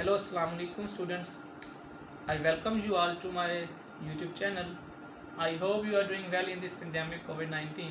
Hello, Assalamu alaikum students. I welcome you all to my YouTube channel. I hope you are doing well in this pandemic COVID-19.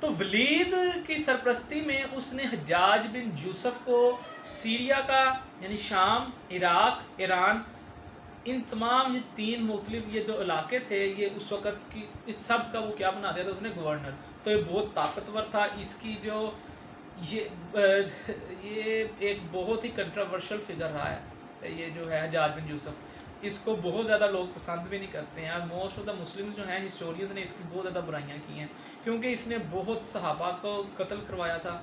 تو ولید کی سرپرستی میں اس نے حجاج بن یوسف کو Syria کا یعنی شام، عراق، ایران، ان تمام یہ 3 مختلف یہ جو علاقے تھے یہ اس وقت کی اس سب کا وہ کیا بنا دیا تھا اس نے گورنر. تو یہ بہت طاقتور تھا. اس کی جو یہ ایک بہت ہی کنٹروورشل فگر رہا ہے یہ جو ہے حجاج بن یوسف. اس کو بہت زیادہ لوگ پسند بھی نہیں کرتے ہیں. موسٹ آف دا مسلمز جو ہیں ہسٹورینز نے اس کی بہت زیادہ برائیاں کی ہیں کیونکہ اس نے بہت صحابہ کو قتل کروایا تھا.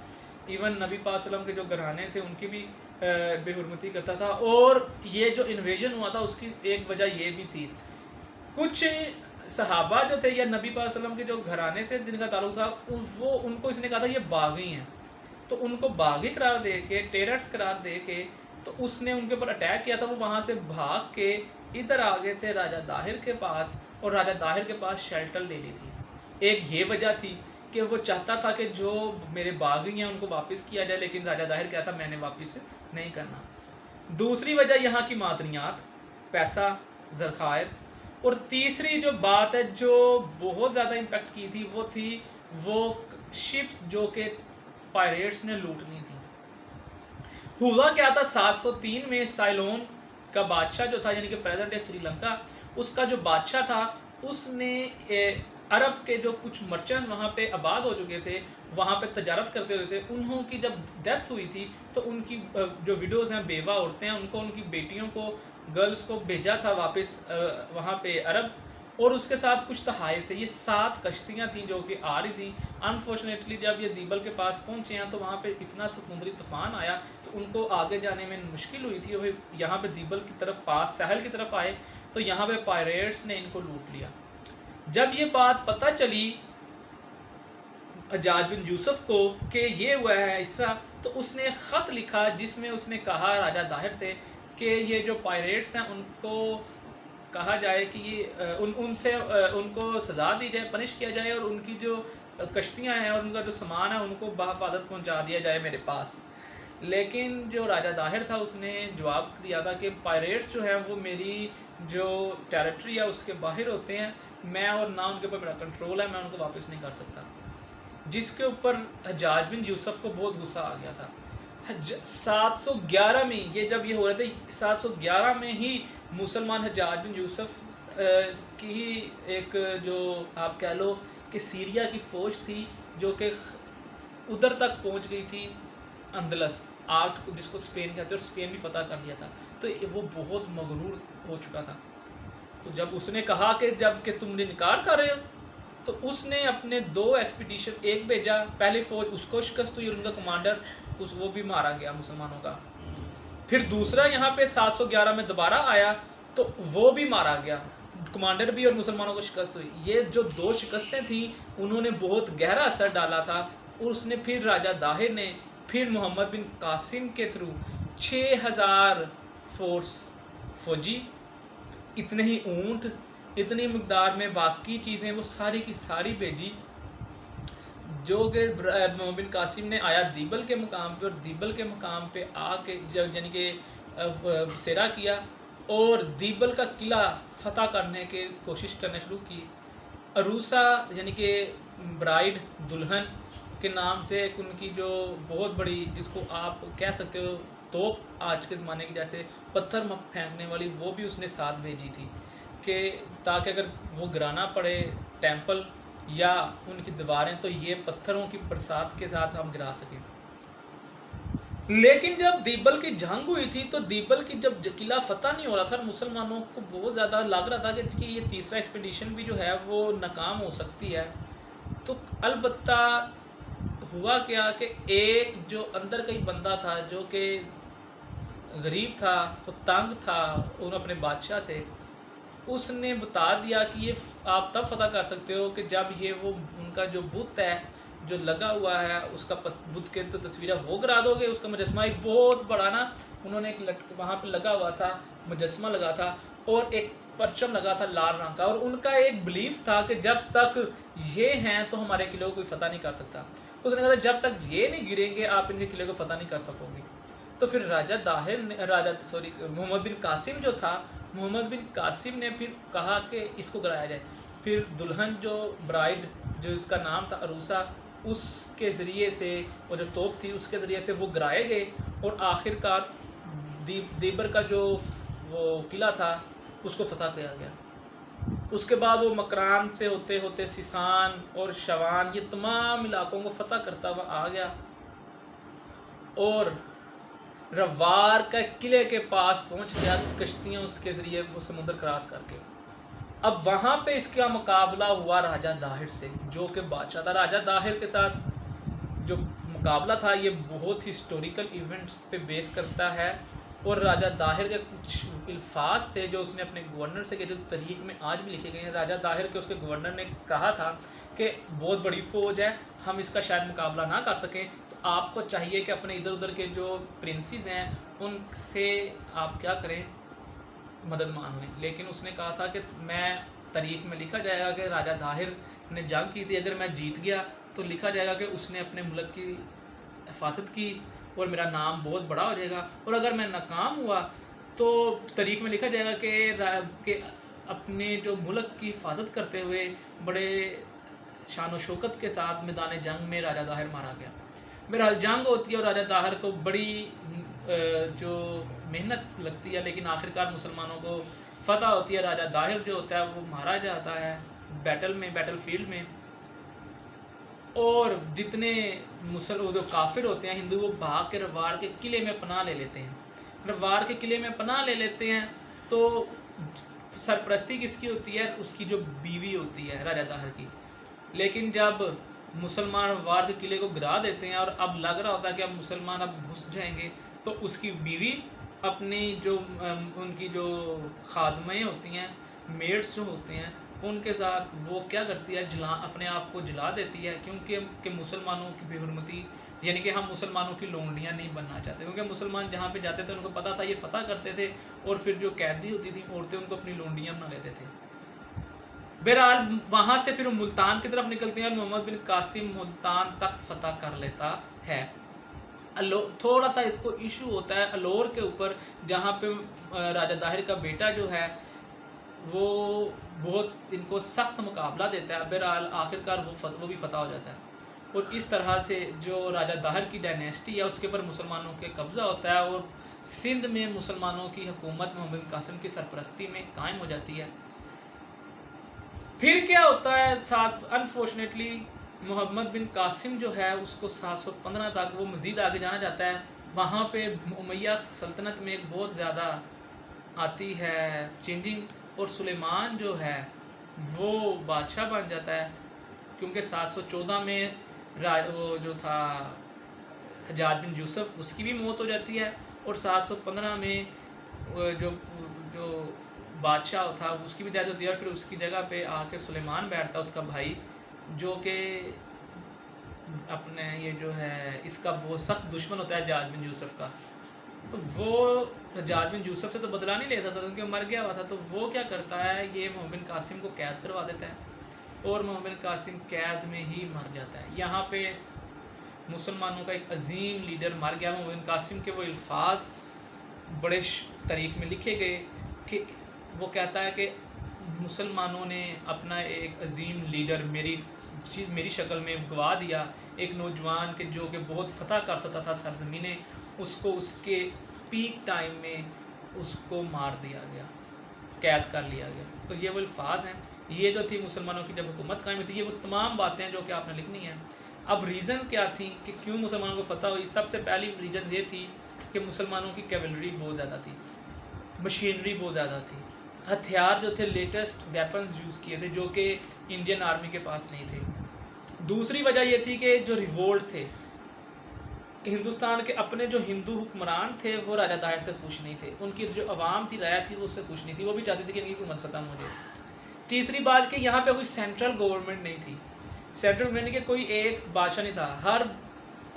ایون نبی پاک صلی اللہ علیہ وسلم کے جو گھرانے تھے ان کی بھی بے حرمتی کرتا تھا. اور یہ جو انویژن ہوا تھا اس کی ایک وجہ یہ بھی تھی کچھ صحابہ جو تھے یا نبی پاک صلی اللہ علیہ وسلم کے جو گھرانے سے جن کا تعلق تھا وہ ان کو اس نے کہا تھا یہ باغی ہیں. تو ان کو باغی قرار دے کے ٹیررز قرار دے کے تو اس نے ان کے اوپر اٹیک کیا تھا. وہ وہاں سے بھاگ کے ادھر آ گئے تھے راجہ داہر کے پاس اور راجہ داہر کے پاس شیلٹر لے لی تھی. ایک یہ وجہ تھی کہ وہ چاہتا تھا کہ جو میرے باغی ہیں ان کو واپس کیا جائے لیکن راجہ داہر کیا تھا میں نے واپس نہیں کرنا. دوسری وجہ یہاں کی معدنیات، پیسہ، ذخائر. اور تیسری جو بات ہے جو بہت زیادہ امپیکٹ کی تھی وہ تھی وہ شپس جو کہ پائریٹس نے لوٹنی تھی. ہوا کیا تھا 703 میں سائلون کا بادشاہ جو تھا یعنی کہ پریزنٹ ڈے سری لنکا اس کا جو بادشاہ تھا اس نے عرب کے جو کچھ مرچنٹ وہاں پہ آباد ہو چکے تھے وہاں پہ تجارت کرتے ہوئے تھے انہوں کی جب ڈیتھ ہوئی تھی تو ان کی جو ویڈوز ہیں بیوہ عورتیں ہیں ان کو ان کی بیٹیوں کو گرلز کو بھیجا تھا واپس وہاں پہ عرب اور اس کے ساتھ کچھ تحائف تھے. یہ 7 کشتیاں تھیں جو کہ آ رہی تھیں. انفارچونیٹلی جب یہ دیبل کے پاس پہنچے ہیں تو وہاں پہ اتنا سمندری طوفان آیا کہ ان کو آگے جانے میں مشکل ہوئی تھی. وہ یہاں پہ دیبل کی طرف پاس ساحل کی طرف آئے تو یہاں پہ پائریٹس نے ان کو لوٹ لیا. جب یہ بات پتہ چلی حجاج بن یوسف کو کہ یہ ہوا ہے اس طرح تو اس نے خط لکھا جس میں اس نے کہا راجہ داہر تھے کہ یہ جو پائریٹس ہیں ان کو کہا جائے کہ یہ ان کو سزا دی جائے، پنش کیا جائے اور ان کی جو کشتیاں ہیں اور ان کا جو سامان ہے ان کو بحفاظت پہنچا دیا جائے میرے پاس. لیکن جو راجہ داہر تھا اس نے جواب دیا تھا کہ پائریٹس جو ہیں وہ میری جو ٹیریٹری ہے اس کے باہر ہوتے ہیں میں اور نہ ان کے اوپر میرا کنٹرول ہے میں ان کو واپس نہیں کر سکتا. جس کے اوپر حجاج بن یوسف کو بہت غصہ آ گیا تھا. 711 میں یہ جب یہ ہو رہے تھے 711 میں ہی مسلمان حجاج بن یوسف کی ایک جو آپ کہہ لو کہ سیریا کی فوج تھی جو کہ ادھر تک پہنچ گئی تھی اندلس آج جس کو اسپین کہتے ہیں اور اسپین بھی فتح کر لیا تھا. تو وہ بہت مغرور ہو چکا تھا. تو جب اس نے کہا کہ جب کہ تم نے انکار کر رہے ہو تو اس نے اپنے 2 ایکسپیڈیشن ایک بھیجا. پہلی فوج اس کو شکست ہوئی اور ان کا کمانڈر وہ بھی مارا گیا مسلمانوں کا. پھر دوسرا یہاں پہ 711 میں دوبارہ آیا تو وہ بھی مارا گیا کمانڈر بھی اور مسلمانوں کو شکست ہوئی. یہ جو 2 شکستیں تھیں انہوں نے بہت گہرا اثر ڈالا تھا. اور اس نے پھر راجہ داہر نے پھر محمد بن قاسم کے تھرو 6000 فوجی، اتنے ہی اونٹ، اتنی مقدار میں باقی چیزیں وہ ساری کی ساری بھیجی جو کہ محمد بن قاسم نے آیا دیبل کے مقام پہ اور دیبل کے مقام پہ آ کے یعنی کہ سیرا کیا اور دیبل کا قلعہ فتح کرنے کی کوشش کرنا شروع کی. عروسا یعنی کہ برائڈ دلہن کے نام سے ایک ان کی جو بہت بڑی جس کو آپ کہہ سکتے ہو توپ آج کے زمانے کی جیسے پتھر پھینکنے والی وہ بھی اس نے ساتھ بھیجی تھی کہ تاکہ اگر وہ گرانا پڑے ٹیمپل یا ان کی دیواریں تو یہ پتھروں کی برسات کے ساتھ ہم گرا سکیں. لیکن جب دیبل کی جنگ ہوئی تھی تو دیبل کی جب قلعہ فتح نہیں ہو رہا تھا مسلمانوں کو بہت زیادہ لگ رہا تھا کہ یہ تیسرا ایکسپیڈیشن بھی جو ہے وہ ناکام ہو سکتی ہے. تو البتہ ہوا کیا کہ ایک جو اندر کا ہی بندہ تھا جو کہ غریب تھا وہ تنگ تھا ان اپنے بادشاہ سے اس نے بتا دیا کہ یہ آپ تب فتح کر سکتے ہو کہ جب یہ وہ ان کا جو بت ہے جو لگا ہوا ہے اس کا بت کے تو تصویریں وہ کرا دو گے. اس کا مجسمہ ایک بہت بڑا نا انہوں نے ایک وہاں پہ لگا ہوا تھا مجسمہ لگا تھا اور ایک پرچم لگا تھا لال رنگ کا اور ان کا ایک بلیف تھا کہ جب تک یہ ہیں تو ہمارے قلعے کو کوئی فتح نہیں کر سکتا. تو اس نے کہا تھا جب تک یہ نہیں گریں گے آپ ان کے قلعے کو فتح نہیں کر سکو گے. تو پھر محمد بن قاسم جو تھا محمد بن قاسم نے پھر کہا کہ اس کو گرایا جائے. پھر دلہن جو برائڈ جو اس کا نام تھا عروسا اس کے ذریعے سے وہ جو توپ تھی اس کے ذریعے سے وہ گرائے گئے اور آخر کار دیبر کا جو وہ قلعہ تھا اس کو فتح کیا گیا۔ اس کے بعد وہ مکران سے ہوتے ہوتے سیسان اور شوان یہ تمام علاقوں کو فتح کرتا ہوا آ گیا اور روار کا قلعے کے پاس پہنچ گیا کشتیاں اس کے ذریعے وہ سمندر کراس کر کے۔ اب وہاں پہ اس کا مقابلہ ہوا راجہ داہر سے جو کہ بادشاہ تھا۔ راجہ داہر کے ساتھ جو مقابلہ تھا یہ بہت ہسٹوریکل ایونٹس پہ بیس کرتا ہے اور راجہ داہر کے کچھ الفاظ تھے جو اس نے اپنے گورنر سے کہ جو تاریخ میں آج بھی لکھے گئے ہیں۔ راجہ داہر کے اس کے گورنر نے کہا تھا کہ بہت بڑی فوج ہے، ہم اس کا شاید مقابلہ نہ کر سکیں، تو آپ کو چاہیے کہ اپنے ادھر ادھر کے جو پرنسز ہیں ان سے آپ کیا کریں، مدد مانگ لیں۔ لیکن اس نے کہا تھا کہ میں تاریخ میں لکھا جائے گا کہ راجہ داہر نے جنگ کی تھی، اگر میں جیت گیا تو لکھا جائے گا کہ اس نے اپنے ملک کی حفاظت کی اور میرا نام بہت بڑا ہو جائے گا، اور اگر میں ناکام ہوا تو تاریخ میں لکھا جائے گا کہ اپنے جو ملک کی حفاظت کرتے ہوئے بڑے شان و شوکت کے ساتھ میدان جنگ میں راجہ داہر مارا گیا۔ بہرحال جنگ ہوتی ہے اور راجہ داہر کو بڑی جو محنت لگتی ہے، لیکن آخرکار مسلمانوں کو فتح ہوتی ہے۔ راجہ داہر جو ہوتا ہے وہ مارا جاتا ہے بیٹل فیلڈ میں، اور جتنے جو کافر ہوتے ہیں ہندو وہ بھاگ کے روار کے قلعے میں پناہ لے لیتے ہیں۔ روار کے قلعے میں پناہ لے لیتے ہیں تو سرپرستی کس کی ہوتی ہے؟ اس کی جو بیوی ہوتی ہے راجہ داہر کی۔ لیکن جب مسلمان روار کے قلعے کو گرا دیتے ہیں اور اب لگ رہا ہوتا ہے کہ اب مسلمان اب گھس جائیں گے، تو اس کی بیوی اپنی جو ان کی جو خادمیں ہوتی ہیں، میڈس جو ہوتے ہیں، ان کے ساتھ وہ کیا کرتی ہے، اپنے آپ کو جلا دیتی ہے، کیونکہ کہ مسلمانوں کی بے حرمتی، یعنی کہ ہم مسلمانوں کی لونڈیاں نہیں بننا چاہتے، کیونکہ مسلمان جہاں پہ جاتے تھے ان کو پتہ تھا یہ فتح کرتے تھے اور پھر جو قیدی ہوتی تھیں عورتیں ان کو اپنی لونڈیاں بنا لیتے تھے۔ بہرحال وہاں سے پھر وہ ملتان کی طرف نکلتے ہیں اور محمد بن قاسم ملتان تک فتح کر لیتا ہے۔ تھوڑا سا اس کو ایشو ہوتا ہے الور کے اوپر، جہاں پہ راجہ داہر کا بیٹا جو ہے وہ بہت ان کو سخت مقابلہ دیتا ہے۔ بہرحال آخرکار وہ بھی فتح ہو جاتا ہے، اور اس طرح سے جو راجہ داہر کی ڈائنیسٹی ہے اس کے اوپر مسلمانوں کے قبضہ ہوتا ہے اور سندھ میں مسلمانوں کی حکومت محمد بن قاسم کی سرپرستی میں قائم ہو جاتی ہے۔ پھر کیا ہوتا ہے، انفارچونیٹلی محمد بن قاسم جو ہے اس کو 715 تک وہ مزید آگے جانا جاتا ہے۔ وہاں پہ امیہ سلطنت میں ایک بہت زیادہ آتی ہے چینجنگ، اور سلیمان جو ہے وہ بادشاہ بن جاتا ہے، کیونکہ 714 میں وہ جو تھا حجاج بن یوسف اس کی بھی موت ہو جاتی ہے، اور 715 میں جو بادشاہ تھا اس کی بھی ڈیتھ ہوتی ہے، اور پھر اس کی جگہ پہ آ کے سلیمان بیٹھتا ہے، اس کا بھائی، جو کہ اپنے یہ جو ہے اس کا بہت سخت دشمن ہوتا ہے حجاج بن یوسف کا۔ تو وہ حجاج بن یوسف سے تو بدلہ نہیں لے سکتا کیونکہ مر گیا ہوا تھا، تو وہ کیا کرتا ہے، یہ محمد بن قاسم کو قید کروا دیتا ہے اور محمد بن قاسم قید میں ہی مر جاتا ہے۔ یہاں پہ مسلمانوں کا ایک عظیم لیڈر مر گیا۔ محمد بن قاسم کے وہ الفاظ بڑے تاریخ میں لکھے گئے کہ وہ کہتا ہے کہ مسلمانوں نے اپنا ایک عظیم لیڈر میری شکل میں گوا دیا، ایک نوجوان کے جو کہ بہت فتح کر سکتا تھا سرزمینیں، اس کو اس کے پیک ٹائم میں اس کو مار دیا گیا، قید کر لیا گیا۔ تو یہ وہ الفاظ ہیں، یہ جو تھی مسلمانوں کی جب حکومت قائم ہوئی تھی، یہ وہ تمام باتیں ہیں جو کہ آپ نے لکھنی ہیں۔ اب ریزن کیا تھی کہ کیوں مسلمانوں کو فتح ہوئی؟ سب سے پہلی ریزن یہ تھی کہ مسلمانوں کی کیولری بہت زیادہ تھی، مشینری بہت زیادہ تھی، ہتھیار جو تھے لیٹسٹ ویپنز یوز کیے تھے جو کہ انڈین آرمی کے پاس نہیں تھے۔ دوسری وجہ یہ تھی کہ جو ریوولٹ تھے، ہندوستان کے اپنے جو ہندو حکمران تھے وہ راجہ داہر سے خوش نہیں تھے، ان کی جو عوام تھی، رعایا تھی، وہ اس سے خوش نہیں تھی، وہ بھی چاہتی تھی کہ ان کی حکومت ختم ہو جائے۔ تیسری بات کہ یہاں پہ کوئی سینٹرل گورنمنٹ نہیں تھی، سینٹرل گورنمنٹ کے کوئی ایک بادشاہ نہیں تھا، ہر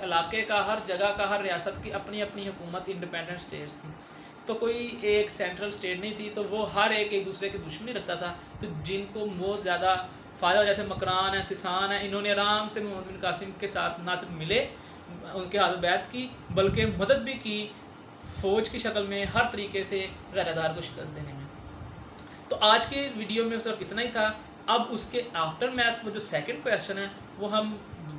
علاقے کا، ہر جگہ کا، ہر ریاست کی اپنی اپنی حکومت، انڈیپینڈنٹ اسٹیٹس تھی، تو کوئی ایک سینٹرل اسٹیٹ نہیں تھی، تو وہ ہر ایک دوسرے کی دشمنی رکھتا تھا۔ تو جن کو بہت زیادہ فائدہ، جیسے مکران ہے، سیسان ہے، انہوں نے آرام سے محمد بن قاسم کے ساتھ نہ صرف ملے، ان کے ہاتھ بیعت کی، بلکہ مدد بھی کی فوج کی شکل میں، ہر طریقے سے راجہ داہر کو شکست دینے میں۔ تو آج کی ویڈیو میں صرف اتنا ہی تھا۔ اب اس کے آفٹر میتھ وہ جو سیکنڈ کویشچن ہے وہ ہم